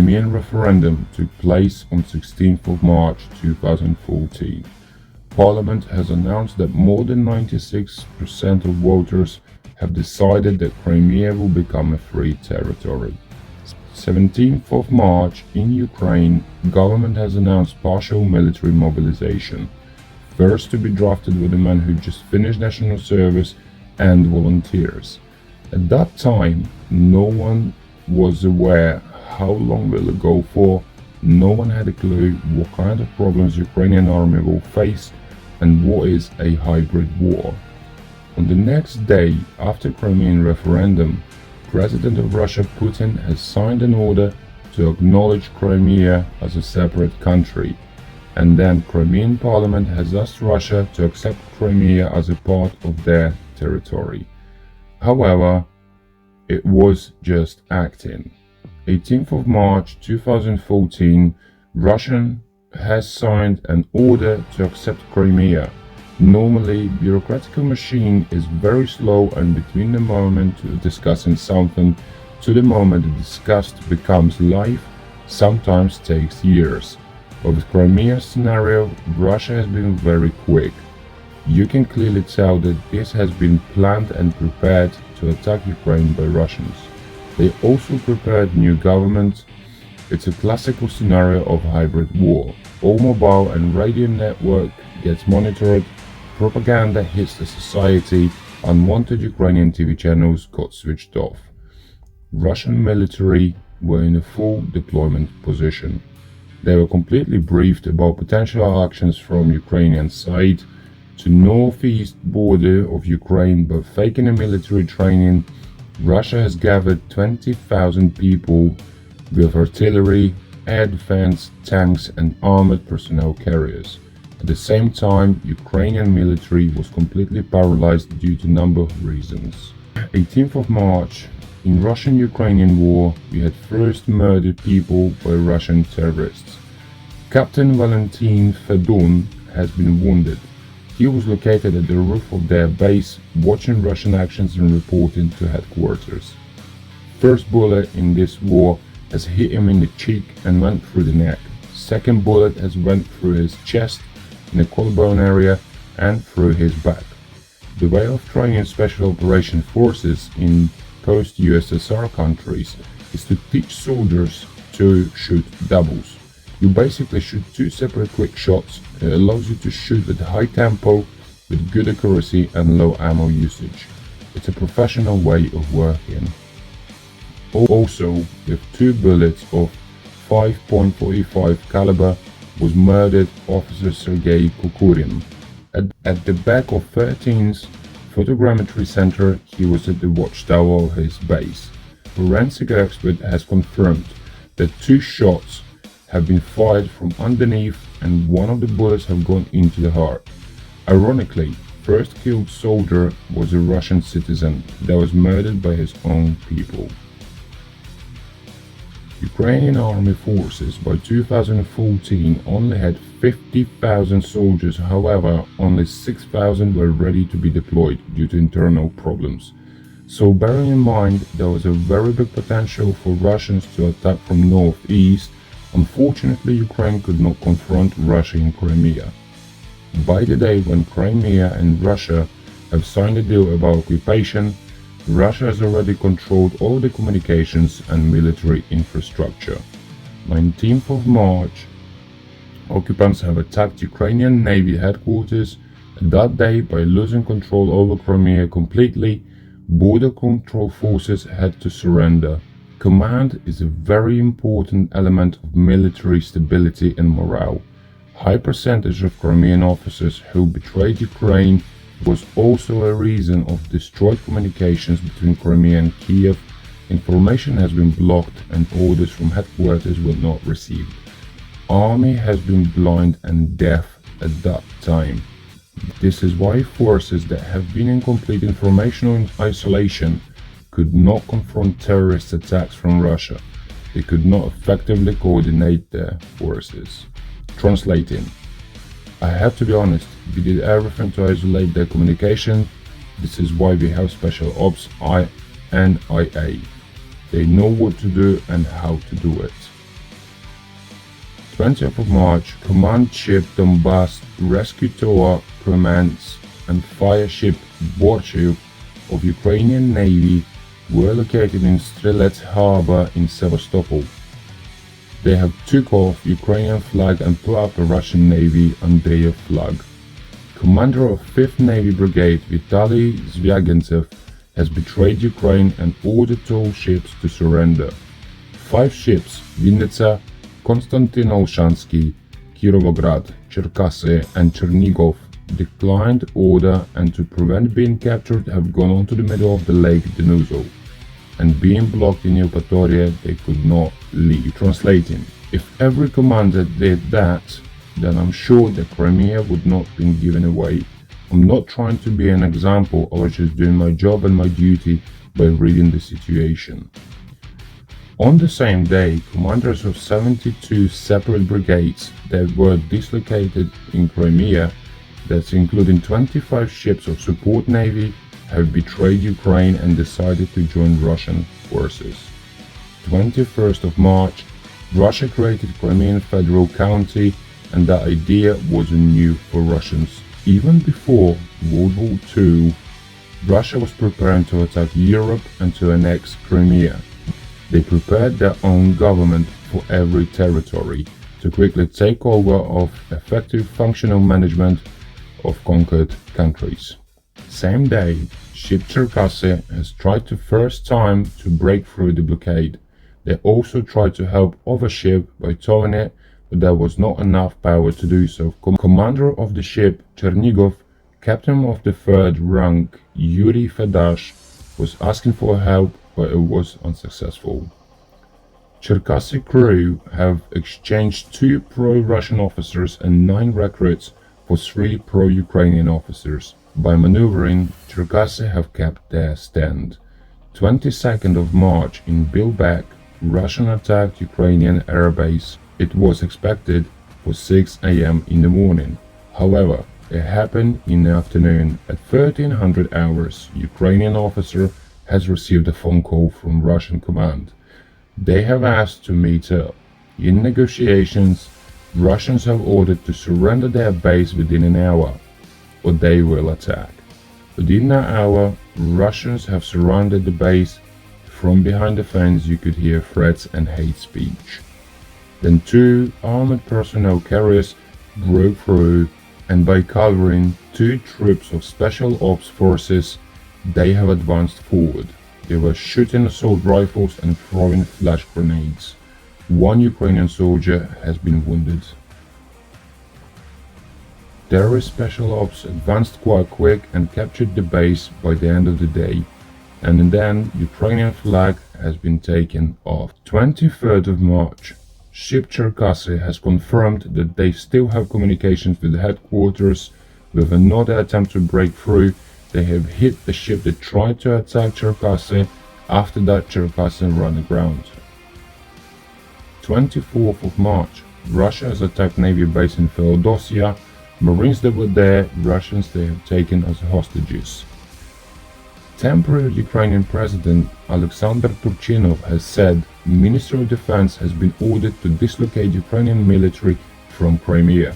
Crimean referendum took place on 16th of March 2014. Parliament has announced that more than 96% of voters have decided that Crimea will become a free territory. 17th of March in Ukraine, government has announced partial military mobilization. First to be drafted were the men who just finished national service and volunteers. At that time, no one was aware how long will it go for. No one had a clue what kind of problems Ukrainian army will face and what is a hybrid war. On the next day after Crimean referendum, President of Russia Putin has signed an order to acknowledge Crimea as a separate country, and then Crimean parliament has asked Russia to accept Crimea as a part of their territory. However, it was just acting. 18th of March 2014, Russia has signed an order to accept Crimea. Normally, bureaucratic machine is very slow, and between the moment of discussing something to the moment the discussed becomes live, sometimes takes years. But with Crimea scenario, Russia has been very quick. You can clearly tell that this has been planned and prepared to attack Ukraine by Russians. They also prepared new government. It's a classical scenario of hybrid war. All mobile and radio network gets monitored, propaganda hits the society, unwanted Ukrainian TV channels got switched off. Russian military were in a full deployment position. They were completely briefed about potential actions from Ukrainian side to northeast border of Ukraine, but faking a military training, Russia has gathered 20,000 people with artillery, air defense, tanks and armored personnel carriers. At the same time, Ukrainian military was completely paralyzed due to a number of reasons. 18th of March, in Russian-Ukrainian war, we had first murdered people by Russian terrorists. Captain Valentin Fedun has been wounded. He was located at the roof of their base, watching Russian actions and reporting to headquarters. First bullet in this war has hit him in the cheek and went through the neck. Second bullet has went through his chest, in the collarbone area and through his back. The way of training special operation forces in post-USSR countries is to teach soldiers to shoot doubles. You basically shoot two separate quick shots. It allows you to shoot at high tempo with good accuracy and low ammo usage. It's a professional way of working. Also, with two bullets of 5.45 caliber was murdered Officer Sergei Kukurin. At the back of 13th Photogrammetry Center, he was at the watchtower of his base. Forensic expert has confirmed that two shots have been fired from underneath and one of the bullets have gone into the heart. Ironically, first killed soldier was a Russian citizen that was murdered by his own people. Ukrainian army forces by 2014 only had 50,000 soldiers, however, only 6,000 were ready to be deployed due to internal problems. So bearing in mind there was a very big potential for Russians to attack from northeast, unfortunately Ukraine could not confront Russia in Crimea. By the day when Crimea and Russia have signed a deal about occupation, Russia has already controlled all the communications and military infrastructure. 19th of March, occupants have attacked Ukrainian Navy headquarters. That day, by losing control over Crimea completely, border control forces had to surrender. Command is a very important element of military stability and morale. High percentage of Crimean officers who betrayed Ukraine was also a reason of destroyed communications between Crimea and Kiev. Information has been blocked and orders from headquarters were not received. Army has been blind and deaf at that time. This is why forces that have been in complete informational isolation could not confront terrorist attacks from Russia. They could not effectively coordinate their forces. Translating. I have to be honest, we did everything to isolate their communication. This is why we have Special Ops I and IA. They know what to do and how to do it. 20th of March, command ship Donbass, rescue tower Kremensk, and fire ship Borchev of Ukrainian Navy were located in Strelets Harbor in Sevastopol. They have took off Ukrainian flag and put up a Russian Navy on their flag. Commander of 5th Navy Brigade Vitaly Zvyagintsev has betrayed Ukraine and ordered all ships to surrender. 5 ships, Vinnytsia, Konstantin Olshansky, Kirovograd, Cherkasy and Chernigov, declined order and to prevent being captured have gone onto the middle of the lake Denuzo, and being blocked in Eupatoria they could not leave. Translating, if every commander did that, then I'm sure that Crimea would not be given away. I'm not trying to be an example, I was just doing my job and my duty by reading the situation. On the same day, commanders of 72 separate brigades that were dislocated in Crimea, that's including 25 ships of support navy, have betrayed Ukraine and decided to join Russian forces. 21st of March, Russia created Crimean Federal County, and that idea wasn't new for Russians. Even before World War II, Russia was preparing to attack Europe and to annex Crimea. They prepared their own government for every territory to quickly take over of effective functional management of conquered countries. Same day, ship Cherkasy has tried the first time to break through the blockade. They also tried to help other ship by towing it, but there was not enough power to do so. Commander of the ship Chernigov, captain of the 3rd rank Yuri Fedash, was asking for help, but it was unsuccessful. Cherkasy crew have exchanged 2 pro-Russian officers and 9 recruits for 3 pro-Ukrainian officers. By maneuvering, Cherkasy have kept their stand. 22nd of March in Bilbek, Russian attacked Ukrainian airbase. It was expected for 6 a.m. in the morning. However, it happened in the afternoon. At 1300 hours, Ukrainian officer has received a phone call from Russian command. They have asked to meet up. In negotiations, Russians have ordered to surrender their base within an hour, or they will attack. Within that hour, Russians have surrounded the base. From behind the fence you could hear threats and hate speech. Then 2 armored personnel carriers broke through, and by covering 2 troops of special ops forces, they have advanced forward. They were shooting assault rifles and throwing flash grenades. 1 Ukrainian soldier has been wounded. Terrorist special ops advanced quite quick and captured the base by the end of the day, and then Ukrainian flag has been taken off. 23rd of March, ship Cherkasy has confirmed that they still have communications with the headquarters. With another attempt to break through, they have hit the ship that tried to attack Cherkasy. After that, Cherkasy ran aground. 24th of March, Russia has attacked Navy base in Feodosia. Marines that were there, Russians they have taken as hostages. Temporary Ukrainian President Alexander Turchinov has said Ministry of Defense has been ordered to dislocate Ukrainian military from Crimea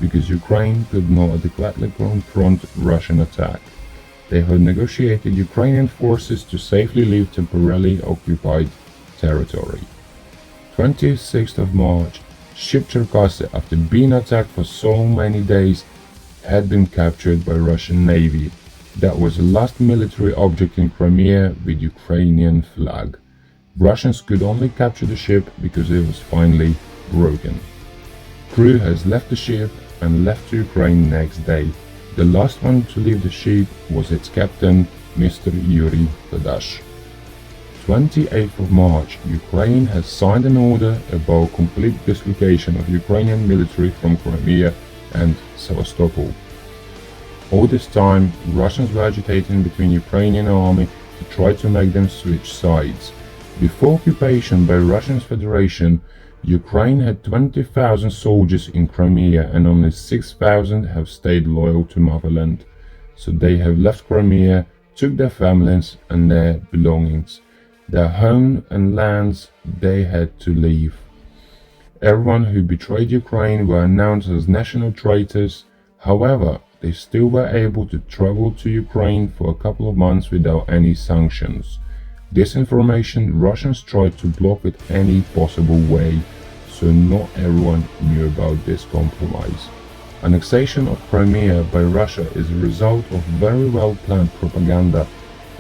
because Ukraine could not adequately confront Russian attack. They have negotiated Ukrainian forces to safely leave temporarily occupied territory. 26th of March, ship Cherkasy, after being attacked for so many days, had been captured by Russian Navy. That was the last military object in Crimea with Ukrainian flag. Russians could only capture the ship because it was finally broken. Crew has left the ship and left to Ukraine next day. The last one to leave the ship was its captain, Mr. Yuri Fedash. 28th of March, Ukraine has signed an order about complete dislocation of Ukrainian military from Crimea and Sevastopol. All this time, Russians were agitating between Ukrainian army to try to make them switch sides. Before occupation by Russian Federation, Ukraine had 20,000 soldiers in Crimea and only 6,000 have stayed loyal to motherland. So they have left Crimea, took their families and their belongings. Their home and lands they had to leave. Everyone who betrayed Ukraine were announced as national traitors. However, they still were able to travel to Ukraine for a couple of months without any sanctions. This information Russians tried to block in any possible way, so not everyone knew about this compromise. Annexation of Crimea by Russia is a result of very well-planned propaganda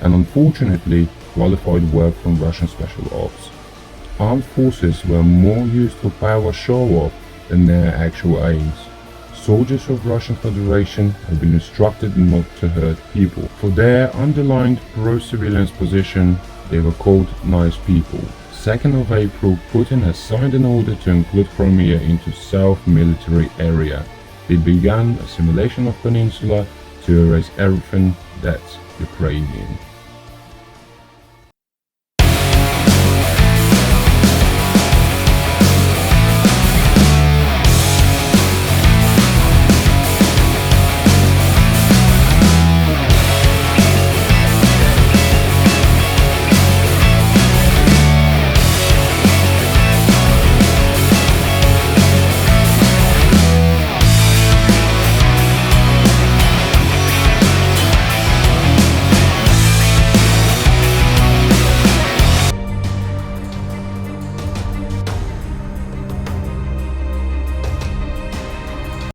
and unfortunately qualified work from Russian special ops. Armed forces were more used for power show-off than their actual aims. Soldiers of Russian Federation have been instructed not to hurt people. For their underlined pro-civilians position, they were called nice people. 2nd of April, Putin has signed an order to include Crimea into South military area. It began assimilation of peninsula to erase everything that's Ukrainian.